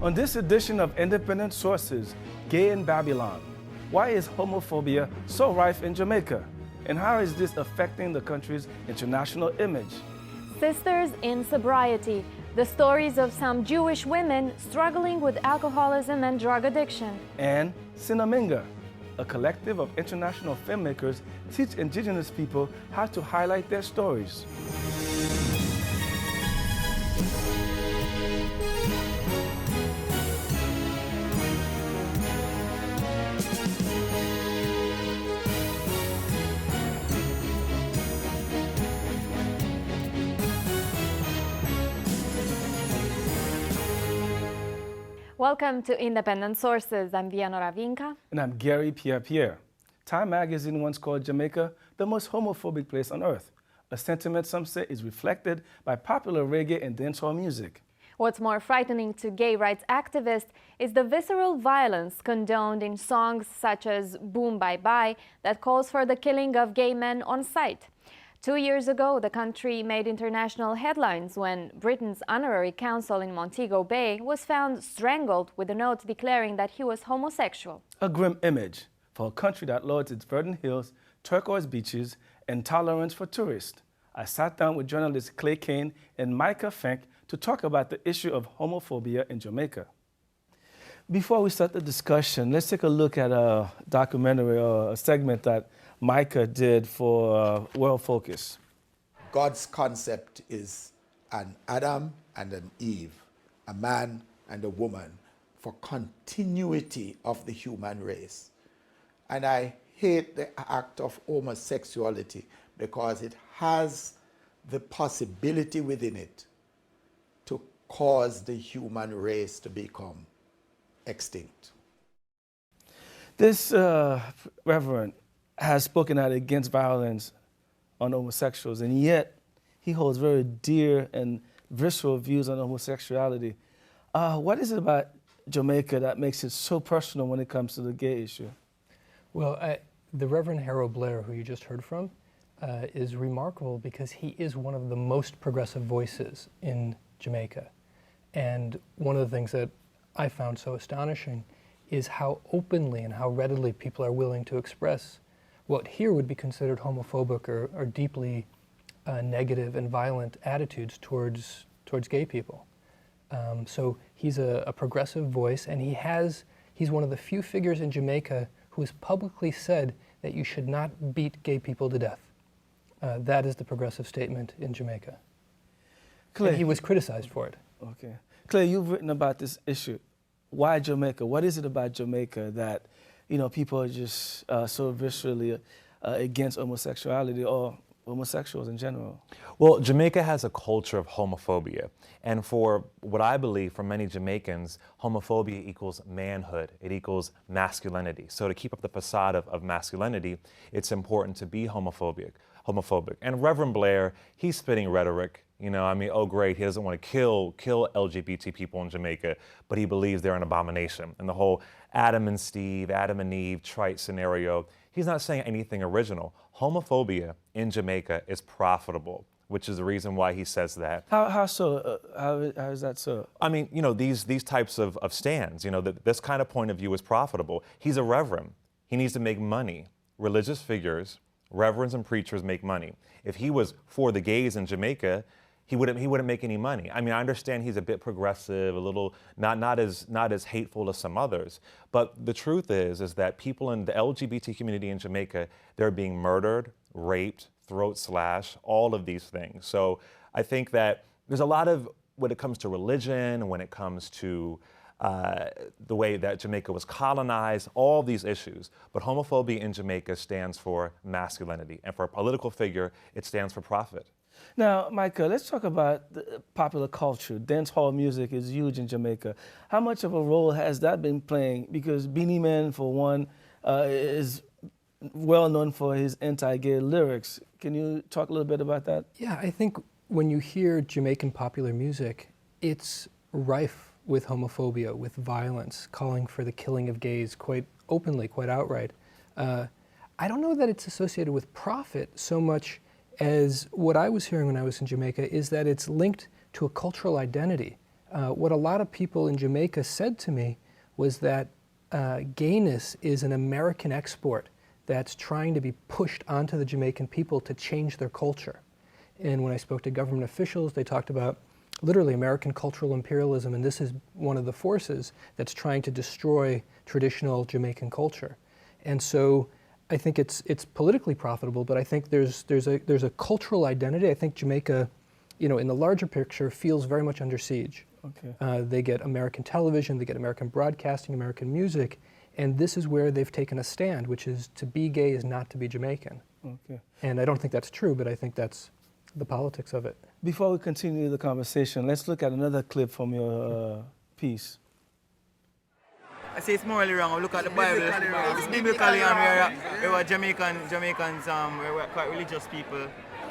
On this edition of Independent Sources, Gay in Babylon, why is homophobia so rife in Jamaica? And how is this affecting the country's international image? Sisters in Sobriety, the stories of some Jewish women struggling with alcoholism and drug addiction. And Cineminga, a collective of international filmmakers teach indigenous people how to highlight their stories. Welcome to Independent Sources. I'm Vianora Vinca. And I'm Gary Pierre-Pierre. Time magazine once called Jamaica the most homophobic place on earth, a sentiment some say is reflected by popular reggae and dancehall music. What's more frightening to gay rights activists is the visceral violence condoned in songs such as Boom Bye Bye that calls for the killing of gay men on sight. 2 years ago, the country made international headlines when Britain's honorary consul in Montego Bay was found strangled with a note declaring that he was homosexual. A grim image for a country that lauds its verdant hills, turquoise beaches, and tolerance for tourists. I sat down with journalists Clay Kane and Micah Fink to talk about the issue of homophobia in Jamaica. Before we start the discussion, let's take a look at a documentary or a segment that Micah did for World Focus. God's concept is an Adam and an Eve, a man and a woman, for continuity of the human race. And I hate the act of homosexuality because it has the possibility within it to cause the human race to become extinct. This reverend has spoken out against violence on homosexuals, and yet he holds very dear and visceral views on homosexuality. What is it about Jamaica that makes it so personal when it comes to the gay issue? Well, the Reverend Harold Blair, who you just heard from, is remarkable because he is one of the most progressive voices in Jamaica. And one of the things that I found so astonishing is how openly and how readily people are willing to express what here would be considered homophobic or deeply negative and violent attitudes towards gay people. So he's a progressive voice, and he's one of the few figures in Jamaica who has publicly said that you should not beat gay people to death. That is the progressive statement in Jamaica. Clay, and he was criticized for it. Okay. Clay, you've written about this issue. Why Jamaica? What is it about Jamaica that people are just so viscerally against homosexuality or homosexuals in general? Well, Jamaica has a culture of homophobia. And for what I believe, for many Jamaicans, homophobia equals manhood. It equals masculinity. So to keep up the facade of masculinity, it's important to be homophobic. And Reverend Blair, he's spitting rhetoric. Oh great, he doesn't want to kill LGBT people in Jamaica, but he believes they're an abomination. And the whole Adam and Steve, Adam and Eve trite scenario, he's not saying anything original. Homophobia in Jamaica is profitable, which is the reason why he says that. How so? How is that so? I mean, these types of stands, this kind of point of view is profitable. He's a reverend. He needs to make money. Religious figures, reverends and preachers make money. If he was for the gays in Jamaica, he wouldn't make any money. I mean, I understand he's a bit progressive, a little not as hateful as some others. But the truth is that people in the LGBT community in Jamaica, they're being murdered, raped, throat slashed, all of these things. So I think that there's a lot of, when it comes to religion, when it comes to the way that Jamaica was colonized, all these issues. But homophobia in Jamaica stands for masculinity. And for a political figure, it stands for profit. Now, Micah, let's talk about the popular culture. Dancehall music is huge in Jamaica. How much of a role has that been playing? Because Beanie Man, for one, is well known for his anti-gay lyrics. Can you talk a little bit about that? Yeah, I think when you hear Jamaican popular music, it's rife with homophobia, with violence, calling for the killing of gays quite openly, quite outright. I don't know that it's associated with profit so much as what I was hearing when I was in Jamaica is that it's linked to a cultural identity. What a lot of people in Jamaica said to me was that gayness is an American export that's trying to be pushed onto the Jamaican people to change their culture. And when I spoke to government officials, they talked about literally American cultural imperialism, and this is one of the forces that's trying to destroy traditional Jamaican culture. And so I think it's politically profitable, but I think there's a cultural identity. I think Jamaica, you know, in the larger picture, feels very much under siege. Okay. They get American television, they get American broadcasting, American music, and this is where they've taken a stand, which is to be gay is not to be Jamaican. Okay. And I don't think that's true, but I think that's the politics of it. Before we continue the conversation, let's look at another clip from your piece. I say it's morally wrong. I look at the Bible. It's biblically, and we're Jamaicans, we're quite religious people.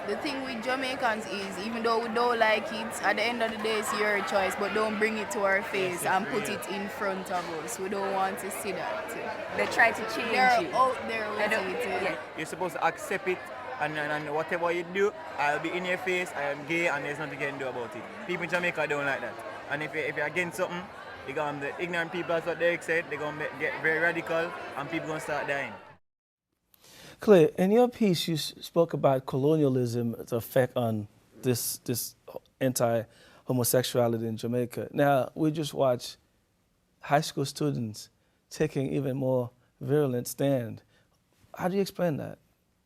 The thing with Jamaicans is, even though we don't like it, at the end of the day it's your choice, but don't bring it to our face and put it in front of us. We don't want to see that. They try to change They're you. out there with it. Yeah. You're supposed to accept it, and whatever you do, I'll be in your face, I am gay, and there's nothing you can do about it. People in Jamaica don't like that. And if you're against something, the ignorant people, as what Derek said, they're going to get very radical, and people going to start dying. Claire, in your piece, you spoke about colonialism's effect on this anti-homosexuality in Jamaica. Now, we just watched high school students taking even more virulent stand. How do you explain that?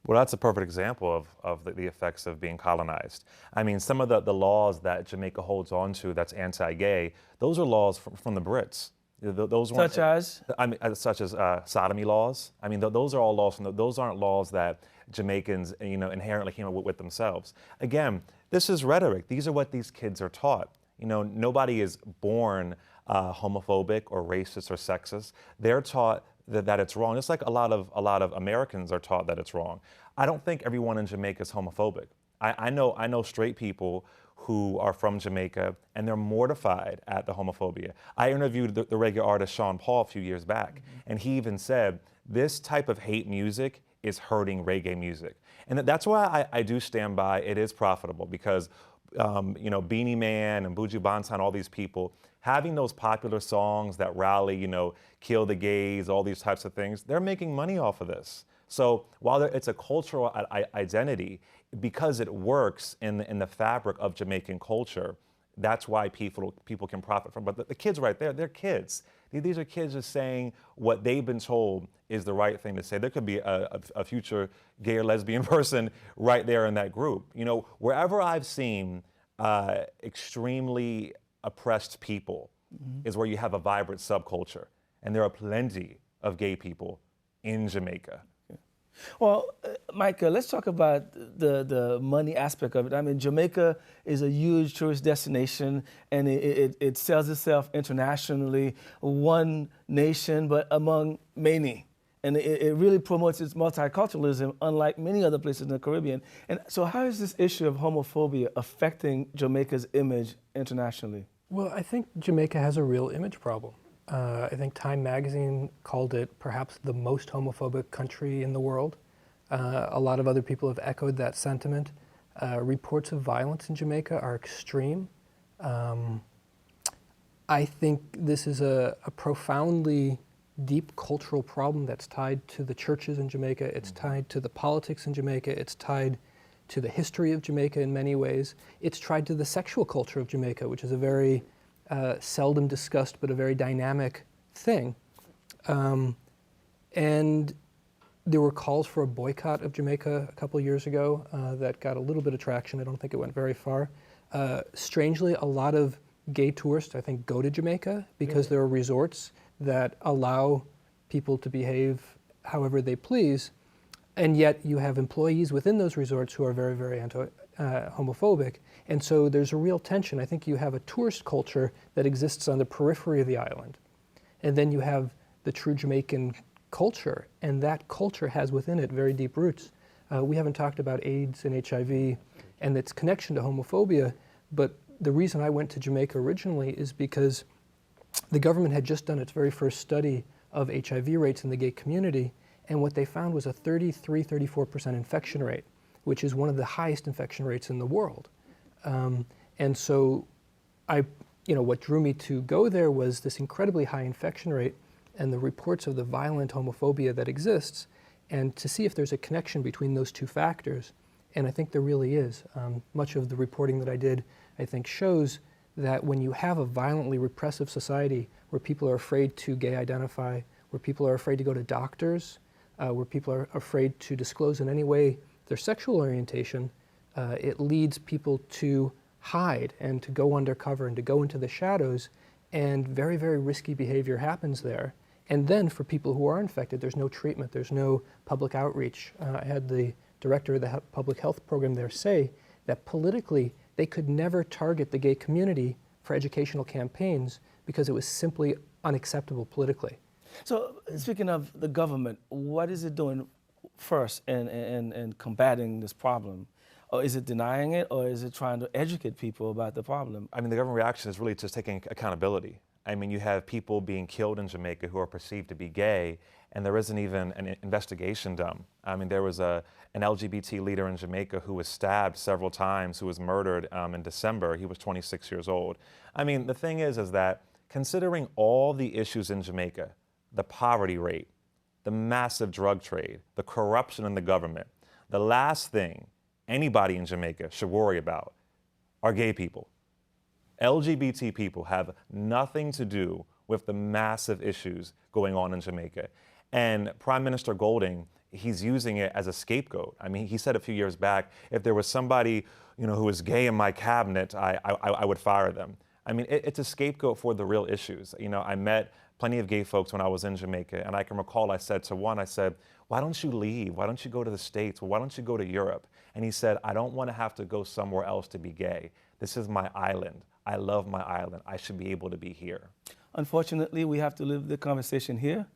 Well, that's a perfect example of the effects of being colonized. I mean, some of the laws that Jamaica holds on to that's anti-gay, those are laws from the Brits. Those such as? I mean, such as sodomy laws. I mean, those are all laws. Those aren't laws that Jamaicans, you know, inherently came up with themselves. Again, this is rhetoric. These are what these kids are taught. You know, nobody is born homophobic or racist or sexist. They're taught that it's wrong. Just like a lot of Americans are taught that it's wrong. I don't think everyone in Jamaica is homophobic. I know straight people who are from Jamaica, and they're mortified at the homophobia. I interviewed the reggae artist Sean Paul a few years back, and he even said, this type of hate music is hurting reggae music. And that's why I do stand by it is profitable, because you know, Beanie Man and Buju Banton, all these people, having those popular songs that rally, you know, kill the gays, all these types of things, they're making money off of this. So while it's a cultural identity, because it works in the fabric of Jamaican culture, that's why people can profit from it. But the kids right there, they're kids. These are kids just saying what they've been told is the right thing to say. There could be a future gay or lesbian person right there in that group. You know, wherever I've seen extremely oppressed people is where you have a vibrant subculture. And there are plenty of gay people in Jamaica. Well, Micah, let's talk about the money aspect of it. I mean, Jamaica is a huge tourist destination, and it sells itself internationally, one nation, but among many. And it really promotes its multiculturalism, unlike many other places in the Caribbean. And so how is this issue of homophobia affecting Jamaica's image internationally? Well, I think Jamaica has a real image problem. I think Time magazine called it perhaps the most homophobic country in the world. A lot of other people have echoed that sentiment. Reports of violence in Jamaica are extreme. I think this is a profoundly deep cultural problem that's tied to the churches in Jamaica. It's tied to the politics in Jamaica. It's tied to the history of Jamaica in many ways. It's tied to the sexual culture of Jamaica, which is a very seldom discussed, but a very dynamic thing. And there were calls for a boycott of Jamaica a couple of years ago that got a little bit of traction. I don't think it went very far. Strangely, a lot of gay tourists, I think, go to Jamaica because there are resorts that allow people to behave however they please, and yet you have employees within those resorts who are very, very homophobic. And so there's a real tension. I think you have a tourist culture that exists on the periphery of the island. And then you have the true Jamaican culture, and that culture has within it very deep roots. We haven't talked about AIDS and HIV and its connection to homophobia, but the reason I went to Jamaica originally is because the government had just done its very first study of HIV rates in the gay community, and what they found was a 34% infection rate, which is one of the highest infection rates in the world. And so I what drew me to go there was this incredibly high infection rate and the reports of the violent homophobia that exists, and to see if there's a connection between those two factors. And I think there really is. Much of the reporting that I did, I think, shows that when you have a violently repressive society where people are afraid to gay identify, where people are afraid to go to doctors, where people are afraid to disclose in any way their sexual orientation, it leads people to hide and to go undercover and to go into the shadows, and very, very risky behavior happens there. And then for people who are infected, there's no treatment, there's no public outreach. I had the director of the public health program there say that politically they could never target the gay community for educational campaigns because it was simply unacceptable politically. So speaking of the government, what is it doing first in combating this problem? Or is it denying it, or is it trying to educate people about the problem? I mean, the government reaction is really just taking accountability. I mean, you have people being killed in Jamaica who are perceived to be gay, and there isn't even an investigation done. I mean, there was an LGBT leader in Jamaica who was stabbed several times, who was murdered in December. He was 26 years old. I mean, the thing is that considering all the issues in Jamaica, the poverty rate, the massive drug trade, the corruption in the government, the last thing anybody in Jamaica should worry about are gay people. LGBT people have nothing to do with the massive issues going on in Jamaica. And Prime Minister Golding, he's using it as a scapegoat. I mean, he said a few years back, if there was somebody, who was gay in my cabinet, I would fire them. I mean, it's a scapegoat for the real issues. I met plenty of gay folks when I was in Jamaica, and I can recall I said to one, why don't you leave? Why don't you go to the States? Well, why don't you go to Europe? And he said, I don't want to have to go somewhere else to be gay. This is my island. I love my island. I should be able to be here. Unfortunately, we have to leave the conversation here.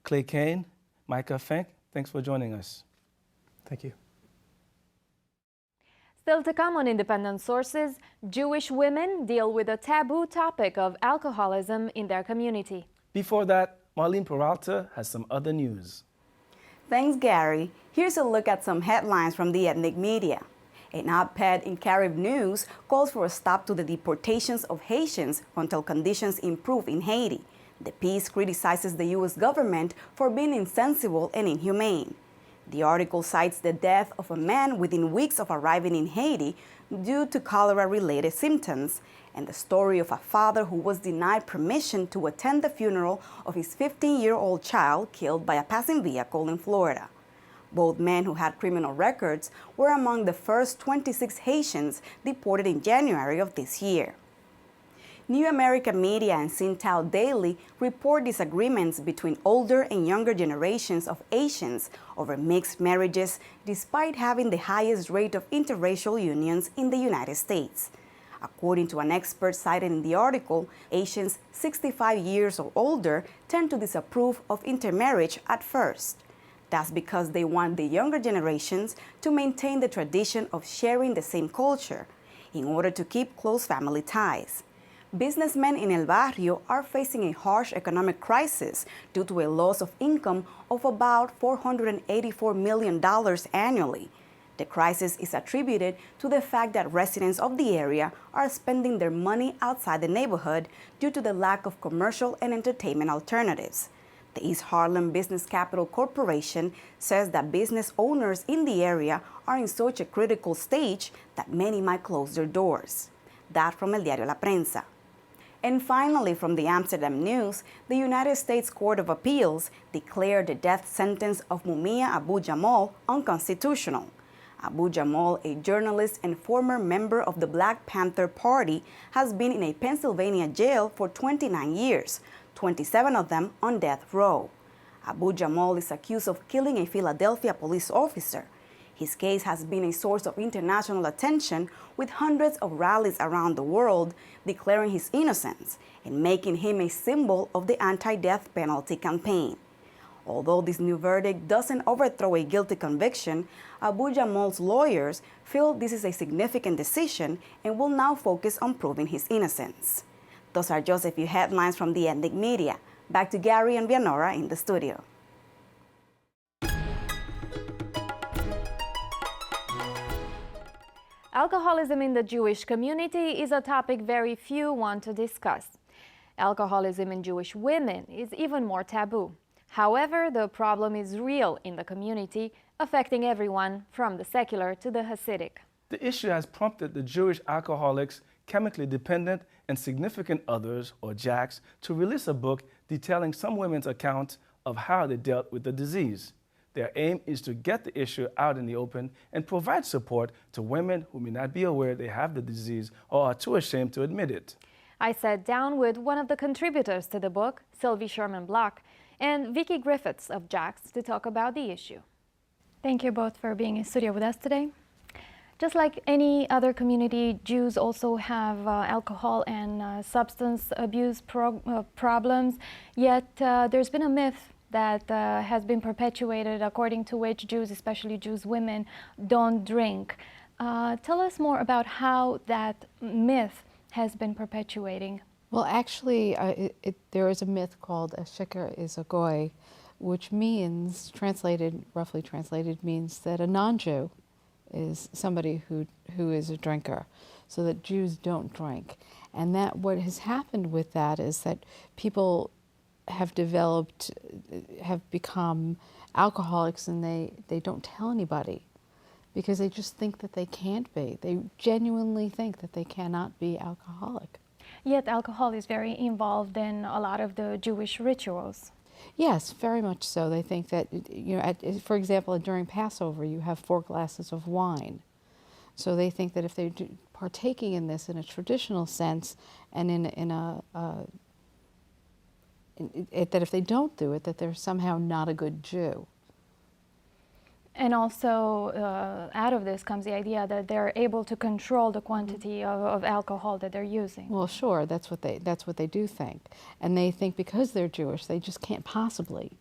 Clay Kane, Micah Fink, thanks for joining us. Thank you. Still to come on Independent Sources, Jewish women deal with the taboo topic of alcoholism in their community. Before that, Marlene Peralta has some other news. Thanks, Gary. Here's a look at some headlines from the ethnic media. An op-ed in Carib News calls for a stop to the deportations of Haitians until conditions improve in Haiti. The piece criticizes the U.S. government for being insensible and inhumane. The article cites the death of a man within weeks of arriving in Haiti due to cholera-related symptoms, and the story of a father who was denied permission to attend the funeral of his 15-year-old child killed by a passing vehicle in Florida. Both men who had criminal records were among the first 26 Haitians deported in January of this year. New American Media and Sintao Daily report disagreements between older and younger generations of Asians over mixed marriages, despite having the highest rate of interracial unions in the United States. According to an expert cited in the article, Asians 65 years or older tend to disapprove of intermarriage at first. That's because they want the younger generations to maintain the tradition of sharing the same culture in order to keep close family ties. Businessmen in El Barrio are facing a harsh economic crisis due to a loss of income of about $484 million annually. The crisis is attributed to the fact that residents of the area are spending their money outside the neighborhood due to the lack of commercial and entertainment alternatives. The East Harlem Business Capital Corporation says that business owners in the area are in such a critical stage that many might close their doors. That from El Diario La Prensa. And finally, from the Amsterdam News, the United States Court of Appeals declared the death sentence of Mumia Abu Jamal unconstitutional. Abu Jamal, a journalist and former member of the Black Panther Party, has been in a Pennsylvania jail for 29 years, 27 of them on death row. Abu Jamal is accused of killing a Philadelphia police officer. His case has been a source of international attention, with hundreds of rallies around the world declaring his innocence and making him a symbol of the anti-death penalty campaign. Although this new verdict doesn't overthrow a guilty conviction, Abu Jamal's lawyers feel this is a significant decision and will now focus on proving his innocence. Those are just a few headlines from the ethnic media. Back to Gary and Vianora in the studio. Alcoholism in the Jewish community is a topic very few want to discuss. Alcoholism in Jewish women is even more taboo. However, the problem is real in the community, affecting everyone from the secular to the Hasidic. The issue has prompted the Jewish alcoholics, chemically dependent, and significant others, or JACs, to release a book detailing some women's accounts of how they dealt with the disease. Their aim is to get the issue out in the open and provide support to women who may not be aware they have the disease or are too ashamed to admit it. I sat down with one of the contributors to the book, Sylvie Sherman-Block, and Vicky Griffiths of JACs to talk about the issue. Thank you both for being in studio with us today. Just like any other community, Jews also have alcohol and substance abuse problems, yet there's been a myth that has been perpetuated according to which Jews, especially Jews women, don't drink. Tell us more about how that myth has been perpetuating. Well, actually, there is a myth called a sheker is a goy, which means, roughly translated, means that a non-Jew is somebody who is a drinker, so that Jews don't drink. And that what has happened with that is that people have become alcoholics, and they don't tell anybody because they just think that they can't be. They genuinely think that they cannot be alcoholic. Yet alcohol is very involved in a lot of the Jewish rituals. Yes, very much so. They think that, for example, during Passover, you have 4 glasses of wine. So they think that if they're partaking in this in a traditional sense, and that if they don't do it, that they're somehow not a good Jew. And also, out of this comes the idea that they're able to control the quantity of alcohol that they're using. Well, sure, that's what they do think. And they think because they're Jewish, they just can't possibly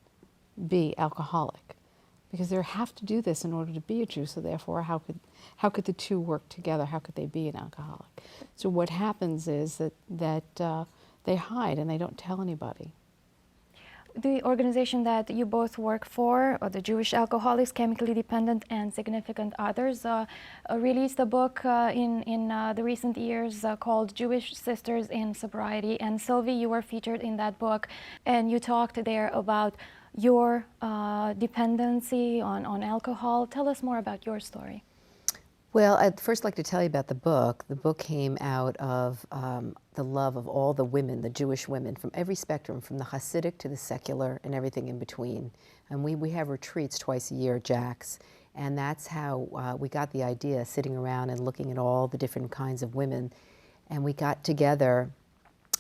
be alcoholic, because they have to do this in order to be a Jew. So therefore, how could the two work together? How could they be an alcoholic? So what happens is that they hide and they don't tell anybody. The organization that you both work for, or the Jewish Alcoholics, Chemically Dependent and Significant Others, released a book in the recent years called Jewish Sisters in Sobriety. And Sylvie, you were featured in that book, and you talked there about your dependency on alcohol. Tell us more about your story. Well, I'd first like to tell you about the book. The book came out of the love of all the women, the Jewish women, from every spectrum, from the Hasidic to the secular and everything in between. And we have retreats twice a year, JACs, and that's how we got the idea, sitting around and looking at all the different kinds of women. And we got together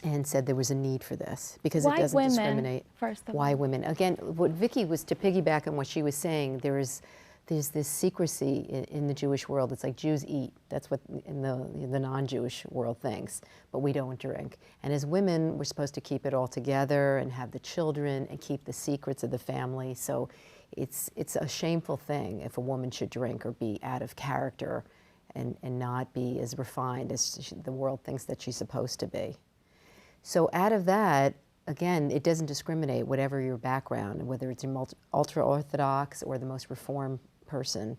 and said there was a need for this, because it doesn't discriminate. First of all. Why women? Again, what Vicky was, to piggyback on what she was saying, there's this secrecy in the Jewish world. It's like Jews eat. That's what in the non-Jewish world thinks, but we don't drink. And as women, we're supposed to keep it all together and have the children and keep the secrets of the family. So it's a shameful thing if a woman should drink or be out of character and not be as refined as the world thinks that she's supposed to be. So out of that, again, it doesn't discriminate, whatever your background, whether it's ultra-Orthodox or the most Reformed person.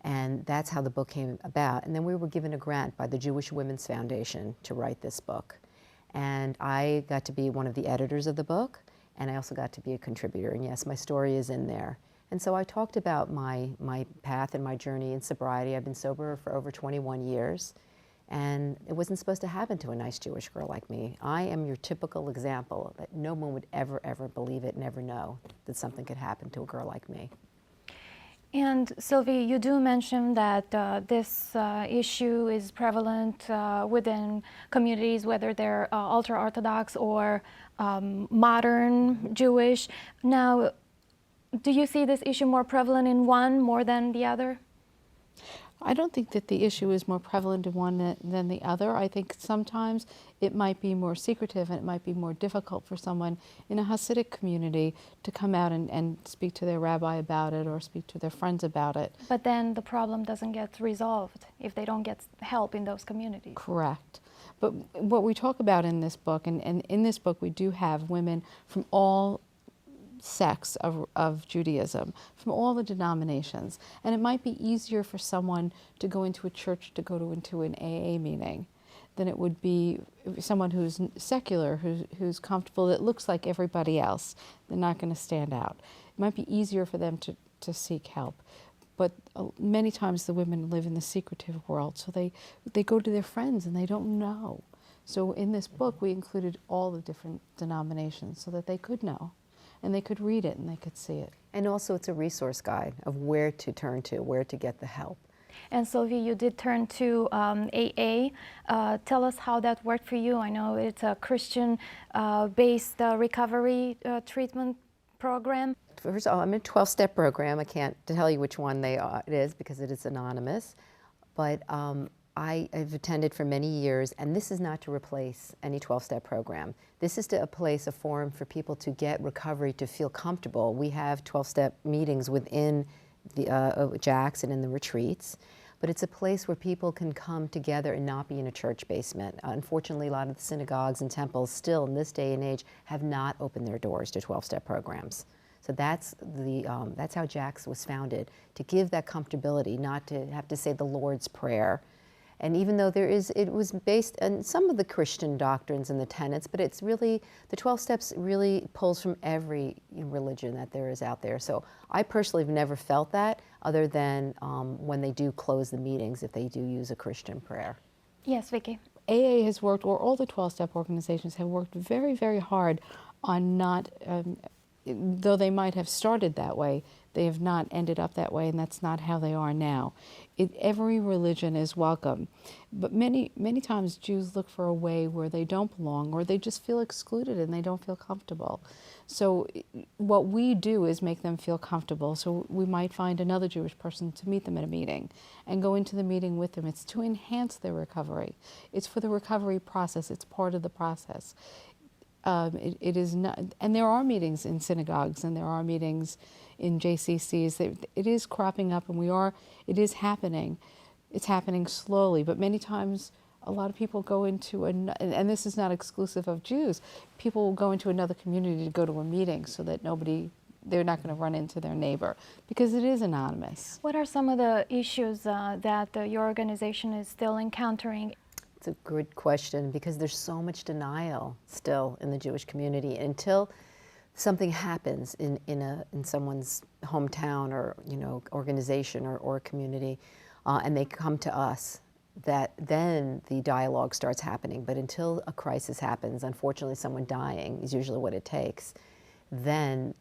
And that's how the book came about. And then we were given a grant by the Jewish Women's Foundation to write this book. And I got to be one of the editors of the book, and I also got to be a contributor. And yes, my story is in there. And so I talked about my path and my journey in sobriety. I've been sober for over 21 years. And it wasn't supposed to happen to a nice Jewish girl like me. I am your typical example that no one would ever believe it, never know that something could happen to a girl like me. And Sylvie, you do mention that this issue is prevalent within communities, whether they're ultra-Orthodox or modern Jewish. Now, do you see this issue more prevalent in one more than the other? I don't think that the issue is more prevalent in one than the other. I think sometimes it might be more secretive, and it might be more difficult for someone in a Hasidic community to come out and speak to their rabbi about it or speak to their friends about it. But then the problem doesn't get resolved if they don't get help in those communities. Correct. But what we talk about in this book, and in this book we do have women from all sects of Judaism, from all the denominations. And it might be easier for someone to go into a church to go into an AA meeting than it would be someone who's secular, who's comfortable, that looks like everybody else. They're not going to stand out. It might be easier for them to seek help. But many times the women live in the secretive world, so they go to their friends and they don't know. So in this book, we included all the different denominations so that they could know, and they could read it and they could see it. And also it's a resource guide of where to turn to, where to get the help. And Sylvie, you did turn to AA. Tell us how that worked for you. I know it's a Christian-based recovery treatment program. First of all, I'm in a 12-step program. I can't tell you which one it is because it is anonymous. But I've attended for many years, and this is not to replace any 12-step program. This is to a forum for people to get recovery, to feel comfortable. We have 12-step meetings within the JACS and in the retreats, but it's a place where people can come together and not be in a church basement. Unfortunately, a lot of the synagogues and temples still in this day and age have not opened their doors to 12-step programs. So that's how JACS was founded, to give that comfortability, not to have to say the Lord's Prayer. And even though it was based on some of the Christian doctrines and the tenets, but it's really, the 12 steps really pulls from every religion that there is out there. So I personally have never felt that, other than when they do close the meetings, if they do use a Christian prayer. Yes, Vicky. AA has worked, or all the 12-step organizations have worked very, very hard on not, though they might have started that way, they have not ended up that way, and that's not how they are now. Every religion is welcome, but many times Jews look for a way where they don't belong, or they just feel excluded and they don't feel comfortable. So what we do is make them feel comfortable. So we might find another Jewish person to meet them at a meeting and go into the meeting with them. It's to enhance their recovery. It's for the recovery process. It's part of the process. It is not, and there are meetings in synagogues, and there are meetings in JCCs. It is cropping up, and it is happening. It's happening slowly, but many times a lot of people go into, and this is not exclusive of Jews, people will go into another community to go to a meeting so that they're not going to run into their neighbor, because it is anonymous. What are some of the issues that your organization is still encountering? It's a good question, because there's so much denial still in the Jewish community. Until something happens in someone's hometown or organization or community, and they come to us, then the dialogue starts happening. But until a crisis happens, unfortunately someone dying is usually what it takes, then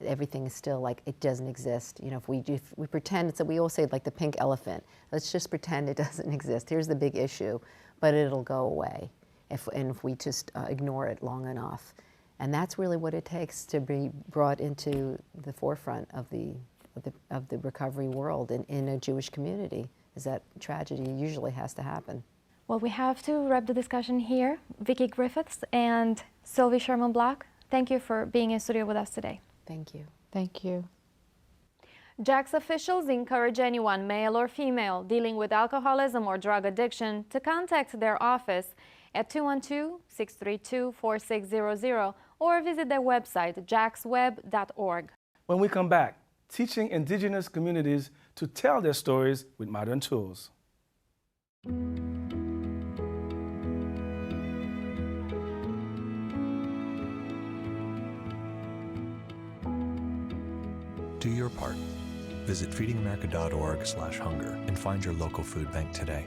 everything is still like it doesn't exist. If we pretend, we all say like the pink elephant, let's just pretend it doesn't exist. Here's the big issue, but it'll go away if we just ignore it long enough. And that's really what it takes to be brought into the forefront of the recovery world in a Jewish community, is that tragedy usually has to happen. Well, we have to wrap the discussion here. Vicky Griffiths and Sylvie Sherman-Block, thank you for being in studio with us today. Thank you. Thank you. JACS officials encourage anyone, male or female, dealing with alcoholism or drug addiction to contact their office at 212-632-4600 or visit their website, jacsweb.org. When we come back, teaching indigenous communities to tell their stories with modern tools. Do your part. Visit feedingamerica.org/hunger and find your local food bank today.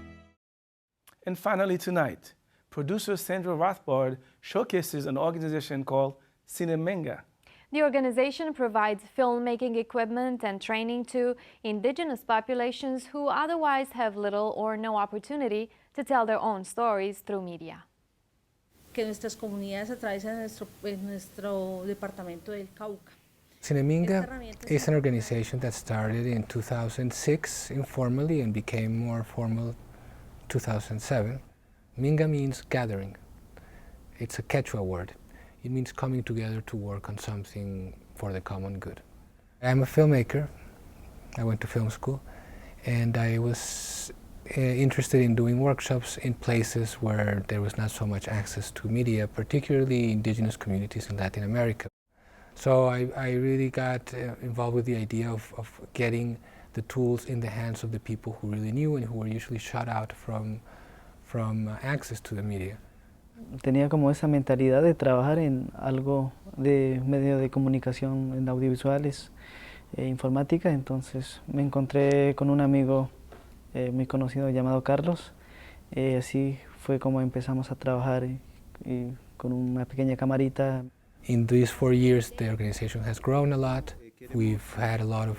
And finally tonight, producer Sandra Rothbard showcases an organization called Cineminga. The organization provides filmmaking equipment and training to indigenous populations who otherwise have little or no opportunity to tell their own stories through media. Que nuestras comunidades atraviesan en nuestro departamento del Cauca. Cineminga is an organization that started in 2006 informally and became more formal in 2007. Minga means gathering. It's a Quechua word. It means coming together to work on something for the common good. I'm a filmmaker. I went to film school, and I was interested in doing workshops in places where there was not so much access to media, particularly indigenous communities in Latin America. So I really got involved with the idea of getting the tools in the hands of the people who really knew and who were usually shut out from access to the media. Tenía como esa mentalidad de trabajar en algo de medio de comunicación en audiovisuales e informática, entonces me encontré con un amigo muy conocido llamado Carlos, así fue como empezamos a trabajar y con una pequeña camarita. In these 4 years, the organization has grown a lot. We've had a lot of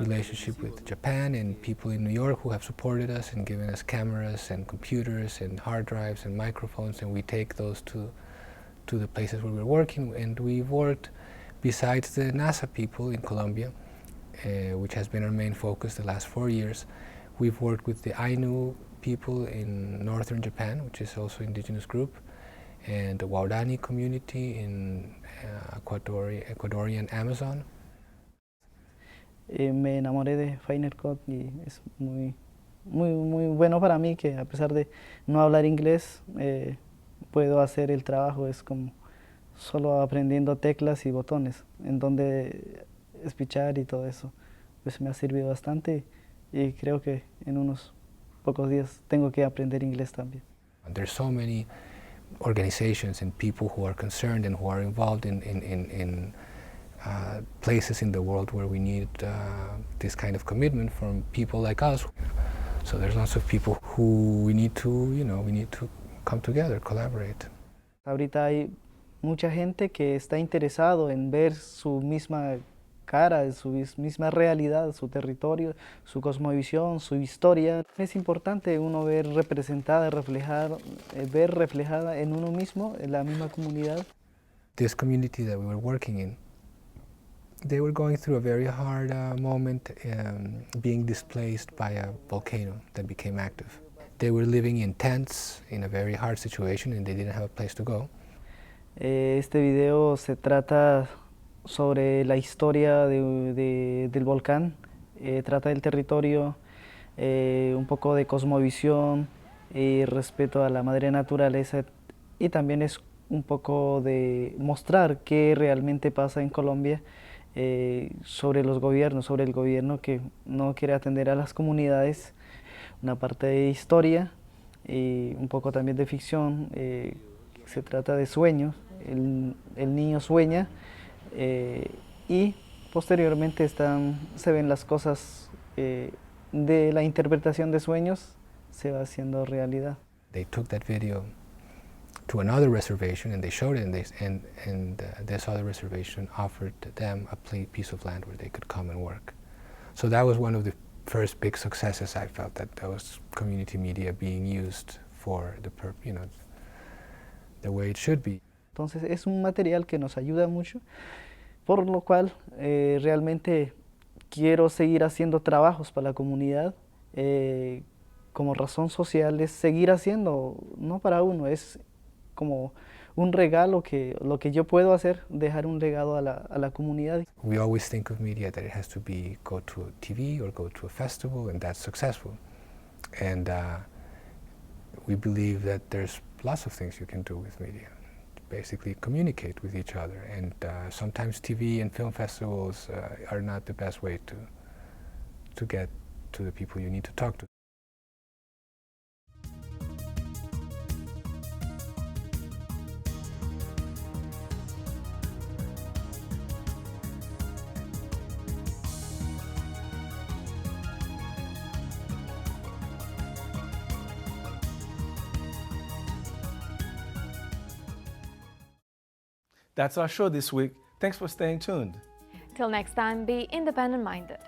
relationship with Japan and people in New York who have supported us and given us cameras and computers and hard drives and microphones, and we take those to the places where we're working. And we've worked, besides the NASA people in Colombia, which has been our main focus the last 4 years, we've worked with the Ainu people in northern Japan, which is also an indigenous group, and the Waodani community in Ecuadorian Amazon. Me enamoré de Final Cut y es muy bueno para mí que a pesar de no hablar inglés puedo hacer el trabajo, es como solo aprendiendo teclas y botones en donde espichar y todo eso, pues me ha servido bastante y creo que en unos pocos días tengo que aprender inglés también. There's so many organizations and people who are concerned and who are involved in places in the world where we need this kind of commitment from people like us. So there's lots of people who we need to come together, collaborate. Ahorita hay mucha gente que está interesado en ver su misma cara, su misma realidad, su territorio, su cosmovisión, su historia. Es importante uno ver representada, ver reflejada en uno mismo, en la misma comunidad. This community that we were working in, they were going through a very hard moment being displaced by a volcano that became active. They were living in tents in a very hard situation and they didn't have a place to go. Este video se trata sobre la historia del volcán, trata del territorio, un poco de cosmovisión y respeto a la madre naturaleza, y también es un poco de mostrar qué realmente pasa en Colombia sobre los gobiernos, sobre el gobierno que no quiere atender a las comunidades, una parte de historia y un poco también de ficción. Se trata de sueños, el niño sueña y posteriormente se ven las cosas de la interpretación de sueños, se va haciendo realidad. They took that video to another reservation and they showed it, and this other reservation offered them a piece of land where they could come and work. So that was one of the first big successes I felt, that was community media being used for the way it should be. Entonces es un material que nos ayuda mucho, por lo cual realmente quiero seguir haciendo trabajos para la comunidad. Como razón social es seguir haciendo, no para uno, es como un regalo, que lo que yo puedo hacer, dejar un legado a la comunidad. We always think of media that it has to go to a TV or go to a festival and that's successful. And we believe that there's lots of things you can do with media. Basically communicate with each other, and sometimes TV and film festivals are not the best way to get to the people you need to talk to. That's our show this week. Thanks for staying tuned. Till next time, be independent-minded.